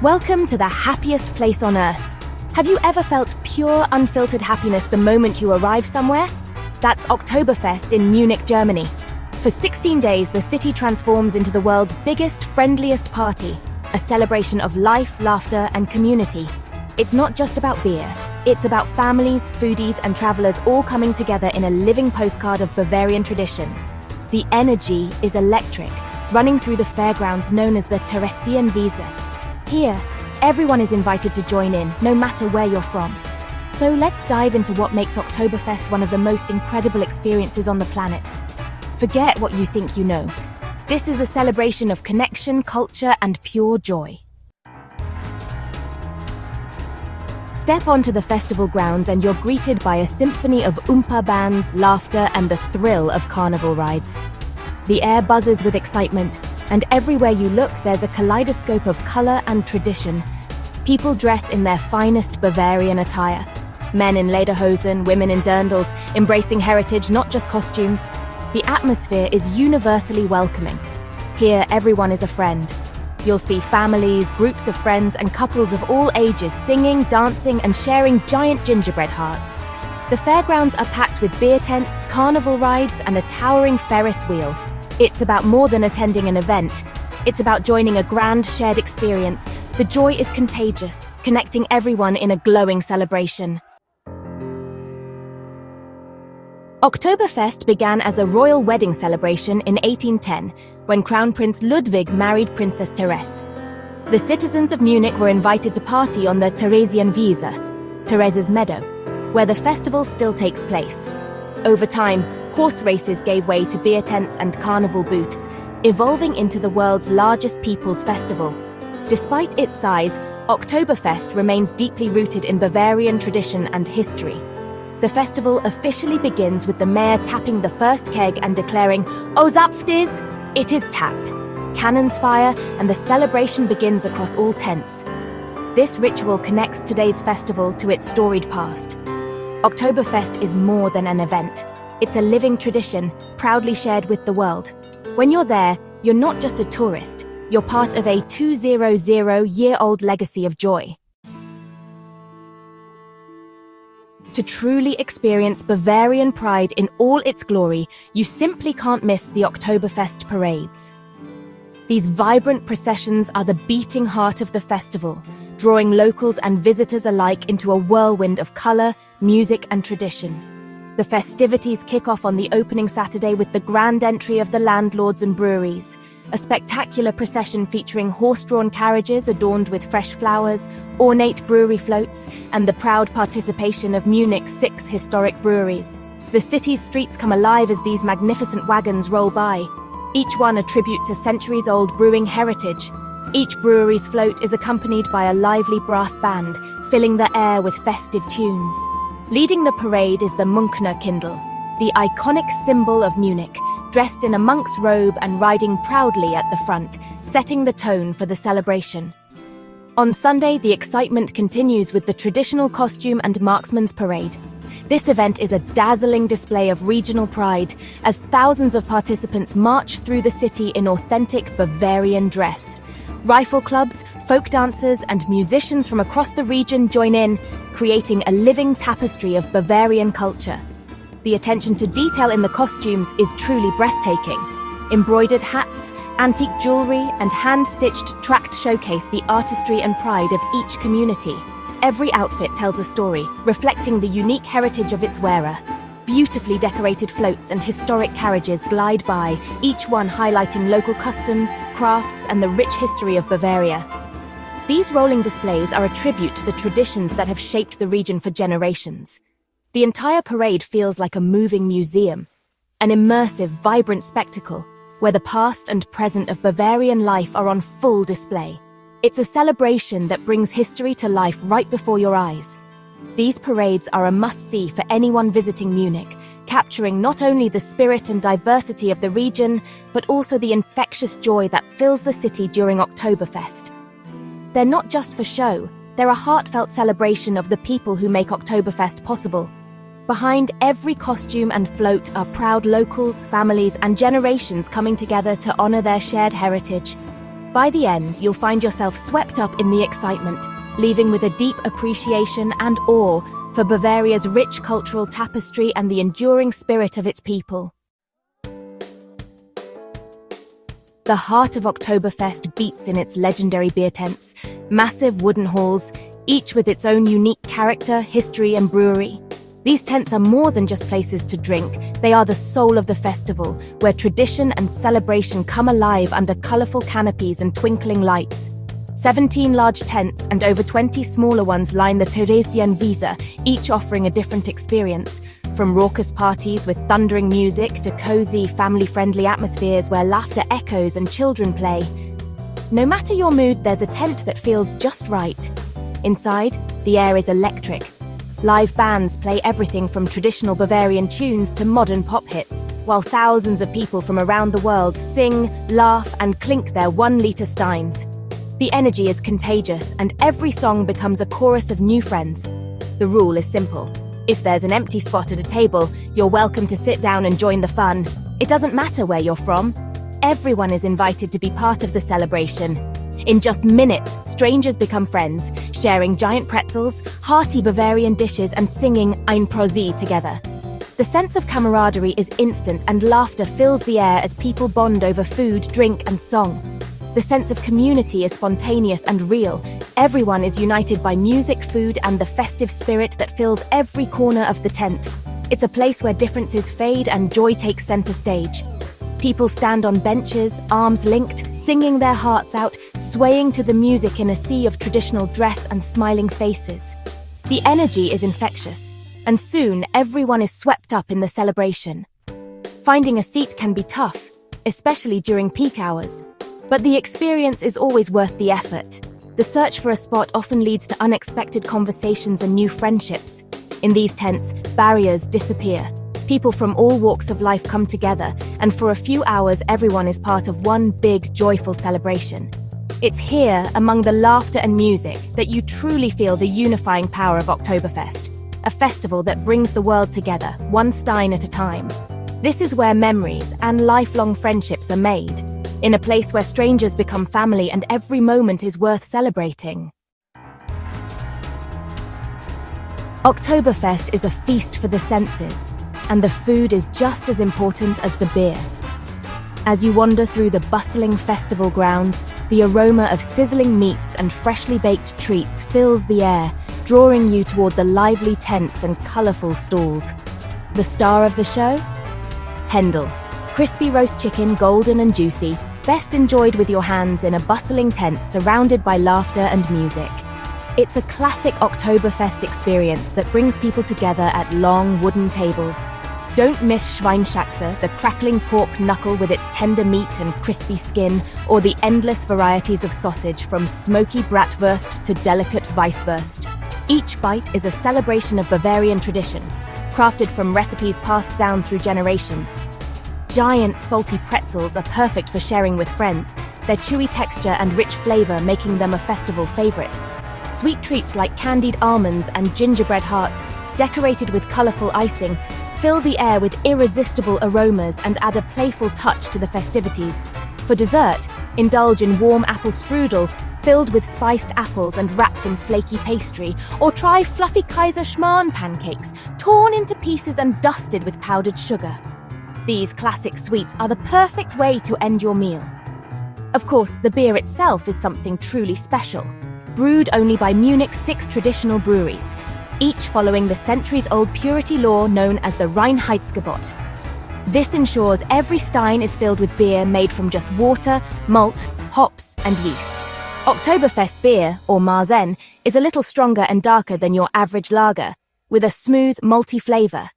Welcome to the happiest place on earth. Have you ever felt pure, unfiltered happiness the moment you arrive somewhere? That's Oktoberfest in Munich, Germany. For 16 days, the city transforms into the world's biggest, friendliest party, a celebration of life, laughter, and community. It's not just about beer. It's about families, foodies, and travelers all coming together in a living postcard of Bavarian tradition. The energy is electric, running through the fairgrounds known as the Theresienwiese. Here, everyone is invited to join in, no matter where you're from. So let's dive into what makes Oktoberfest one of the most incredible experiences on the planet. Forget what you think you know. This is a celebration of connection, culture, and pure joy. Step onto the festival grounds and you're greeted by a symphony of oompa bands, laughter, and the thrill of carnival rides. The air buzzes with excitement, and everywhere you look there's a kaleidoscope of color and tradition. People dress in their finest Bavarian attire. Men in lederhosen, women in dirndls, embracing heritage, not just costumes. The atmosphere is universally welcoming. Here, everyone is a friend. You'll see families, groups of friends, and couples of all ages singing, dancing, and sharing giant gingerbread hearts. The fairgrounds are packed with beer tents, carnival rides, and a towering Ferris wheel. It's about more than attending an event. It's about joining a grand shared experience. The joy is contagious, connecting everyone in a glowing celebration. Oktoberfest began as a royal wedding celebration in 1810, when Crown Prince Ludwig married Princess Therese. The citizens of Munich were invited to party on the Theresienwiese, Therese's Meadow, where the festival still takes place. Over time, horse races gave way to beer tents and carnival booths, evolving into the world's largest people's festival. Despite its size, Oktoberfest remains deeply rooted in Bavarian tradition and history. The festival officially begins with the mayor tapping the first keg and declaring, "O zapft is!" It is tapped. Cannons fire, and the celebration begins across all tents. This ritual connects today's festival to its storied past. Oktoberfest is more than an event. It's a living tradition, proudly shared with the world. When you're there, you're not just a tourist. You're part of a 200-year-old legacy of joy. To truly experience Bavarian pride in all its glory, you simply can't miss the Oktoberfest parades. These vibrant processions are the beating heart of the festival, drawing locals and visitors alike into a whirlwind of color, music, and tradition. The festivities kick off on the opening Saturday with the grand entry of the landlords and breweries, a spectacular procession featuring horse-drawn carriages adorned with fresh flowers, ornate brewery floats, and the proud participation of Munich's 6 historic breweries. The city's streets come alive as these magnificent wagons roll by, each one a tribute to centuries-old brewing heritage. Each brewery's float is accompanied by a lively brass band, filling the air with festive tunes. Leading the parade is the Munkner Kindle, the iconic symbol of Munich, dressed in a monk's robe and riding proudly at the front, setting the tone for the celebration. On Sunday, the excitement continues with the traditional costume and marksman's parade. This event is a dazzling display of regional pride as thousands of participants march through the city in authentic Bavarian dress. Rifle clubs, folk dancers, and musicians from across the region join in, creating a living tapestry of Bavarian culture. The attention to detail in the costumes is truly breathtaking. Embroidered hats, antique jewelry, and hand-stitched tracts showcase the artistry and pride of each community. Every outfit tells a story, reflecting the unique heritage of its wearer. Beautifully decorated floats and historic carriages glide by, each one highlighting local customs, crafts, and the rich history of Bavaria. These rolling displays are a tribute to the traditions that have shaped the region for generations. The entire parade feels like a moving museum, an immersive, vibrant spectacle where the past and present of Bavarian life are on full display. It's a celebration that brings history to life right before your eyes. These parades are a must-see for anyone visiting Munich, capturing not only the spirit and diversity of the region, but also the infectious joy that fills the city during Oktoberfest. They're not just for show, they're a heartfelt celebration of the people who make Oktoberfest possible. Behind every costume and float are proud locals, families, and generations coming together to honor their shared heritage. By the end, you'll find yourself swept up in the excitement, leaving with a deep appreciation and awe for Bavaria's rich cultural tapestry and the enduring spirit of its people. The heart of Oktoberfest beats in its legendary beer tents, massive wooden halls, each with its own unique character, history, and brewery. These tents are more than just places to drink. They are the soul of the festival, where tradition and celebration come alive under colorful canopies and twinkling lights. 17 large tents and over 20 smaller ones line the Theresienwiese, each offering a different experience, from raucous parties with thundering music to cozy, family-friendly atmospheres where laughter echoes and children play. No matter your mood, there's a tent that feels just right. Inside, the air is electric. Live bands play everything from traditional Bavarian tunes to modern pop hits, while thousands of people from around the world sing, laugh, and clink their 1-liter Steins. The energy is contagious, and every song becomes a chorus of new friends. The rule is simple. If there's an empty spot at a table, you're welcome to sit down and join the fun. It doesn't matter where you're from. Everyone is invited to be part of the celebration. In just minutes, strangers become friends, sharing giant pretzels, hearty Bavarian dishes, and singing Ein Prosi together. The sense of camaraderie is instant, and laughter fills the air as people bond over food, drink, and song. The sense of community is spontaneous and real. Everyone is united by music, food, and the festive spirit that fills every corner of the tent. It's a place where differences fade and joy takes center stage. People stand on benches, arms linked, singing their hearts out, swaying to the music in a sea of traditional dress and smiling faces. The energy is infectious, and soon everyone is swept up in the celebration. Finding a seat can be tough, especially during peak hours, but the experience is always worth the effort. The search for a spot often leads to unexpected conversations and new friendships. In these tents, barriers disappear. People from all walks of life come together, and for a few hours everyone is part of one big, joyful celebration. It's here, among the laughter and music, that you truly feel the unifying power of Oktoberfest, a festival that brings the world together, one Stein at a time. This is where memories and lifelong friendships are made, in a place where strangers become family and every moment is worth celebrating. Oktoberfest is a feast for the senses, and the food is just as important as the beer. As you wander through the bustling festival grounds, the aroma of sizzling meats and freshly baked treats fills the air, drawing you toward the lively tents and colorful stalls. The star of the show? Hendel. Crispy roast chicken, golden and juicy, best enjoyed with your hands in a bustling tent surrounded by laughter and music. It's a classic Oktoberfest experience that brings people together at long wooden tables. Don't miss Schweinshaxe, the crackling pork knuckle with its tender meat and crispy skin, or the endless varieties of sausage from smoky bratwurst to delicate Weisswurst. Each bite is a celebration of Bavarian tradition, crafted from recipes passed down through generations. Giant salty pretzels are perfect for sharing with friends, their chewy texture and rich flavor making them a festival favorite. Sweet treats like candied almonds and gingerbread hearts, decorated with colorful icing, fill the air with irresistible aromas and add a playful touch to the festivities. For dessert, indulge in warm apple strudel, filled with spiced apples and wrapped in flaky pastry, or try fluffy Kaiserschmarrn pancakes, torn into pieces and dusted with powdered sugar. These classic sweets are the perfect way to end your meal. Of course, the beer itself is something truly special, brewed only by Munich's 6 traditional breweries, each following the centuries-old purity law known as the Reinheitsgebot. This ensures every Stein is filled with beer made from just water, malt, hops, and yeast. Oktoberfest beer, or Marzen, is a little stronger and darker than your average lager, with a smooth, malty flavor.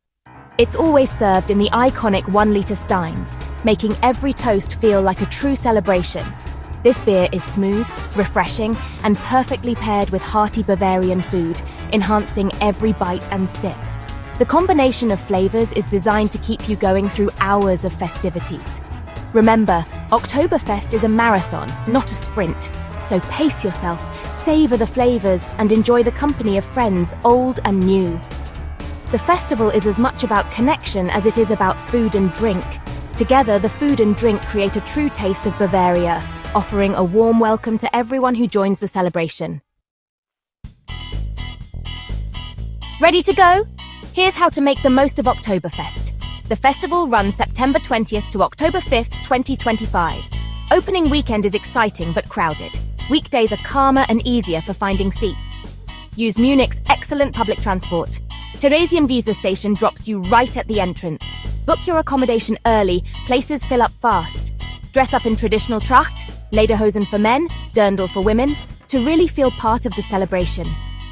It's always served in the iconic 1-liter Steins, making every toast feel like a true celebration. This beer is smooth, refreshing, and perfectly paired with hearty Bavarian food, enhancing every bite and sip. The combination of flavors is designed to keep you going through hours of festivities. Remember, Oktoberfest is a marathon, not a sprint, so pace yourself, savor the flavors, and enjoy the company of friends old and new. The festival is as much about connection as it is about food and drink. Together, the food and drink create a true taste of Bavaria, offering a warm welcome to everyone who joins the celebration. Ready to go? Here's how to make the most of Oktoberfest. The festival runs September 20th to October 5th, 2025. Opening weekend is exciting but crowded. Weekdays are calmer and easier for finding seats. Use Munich's excellent public transport. Theresienwiese station drops you right at the entrance. Book your accommodation early, places fill up fast. Dress up in traditional Tracht, lederhosen for men, dirndl for women, to really feel part of the celebration.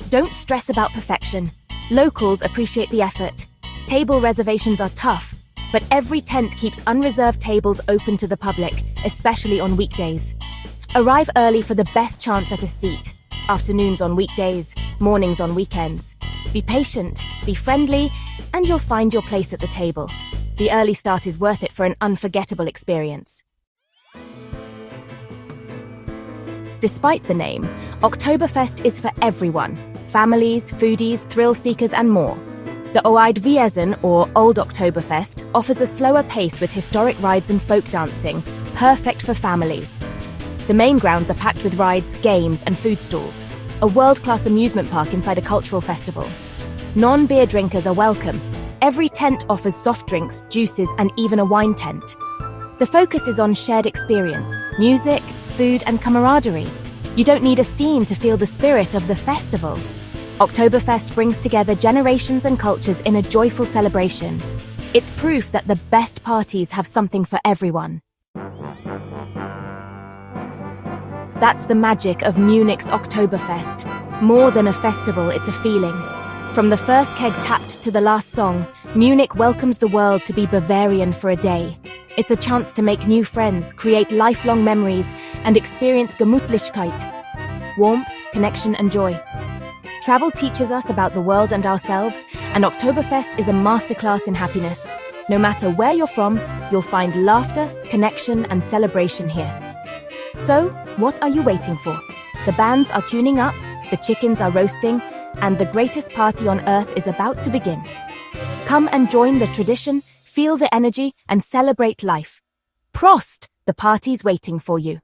Don't stress about perfection. Locals appreciate the effort. Table reservations are tough, but every tent keeps unreserved tables open to the public, especially on weekdays. Arrive early for the best chance at a seat. Afternoons on weekdays, mornings on weekends. Be patient, be friendly, and you'll find your place at the table. The early start is worth it for an unforgettable experience. Despite the name, Oktoberfest is for everyone. Families, foodies, thrill seekers, and more. The Oid or Old Oktoberfest, offers a slower pace with historic rides and folk dancing, perfect for families. The main grounds are packed with rides, games, and food stalls. A world-class amusement park inside a cultural festival. Non-beer drinkers are welcome. Every tent offers soft drinks, juices, and even a wine tent. The focus is on shared experience, music, food, and camaraderie. You don't need a steam to feel the spirit of the festival. Oktoberfest brings together generations and cultures in a joyful celebration. It's proof that the best parties have something for everyone. That's the magic of Munich's Oktoberfest. More than a festival, it's a feeling. From the first keg tapped to the last song, Munich welcomes the world to be Bavarian for a day. It's a chance to make new friends, create lifelong memories, and experience Gemütlichkeit. Warmth, connection, and joy. Travel teaches us about the world and ourselves, and Oktoberfest is a masterclass in happiness. No matter where you're from, you'll find laughter, connection, and celebration here. So, what are you waiting for? The bands are tuning up, the chickens are roasting, and the greatest party on earth is about to begin. Come and join the tradition, feel the energy, and celebrate life. Prost! The party's waiting for you.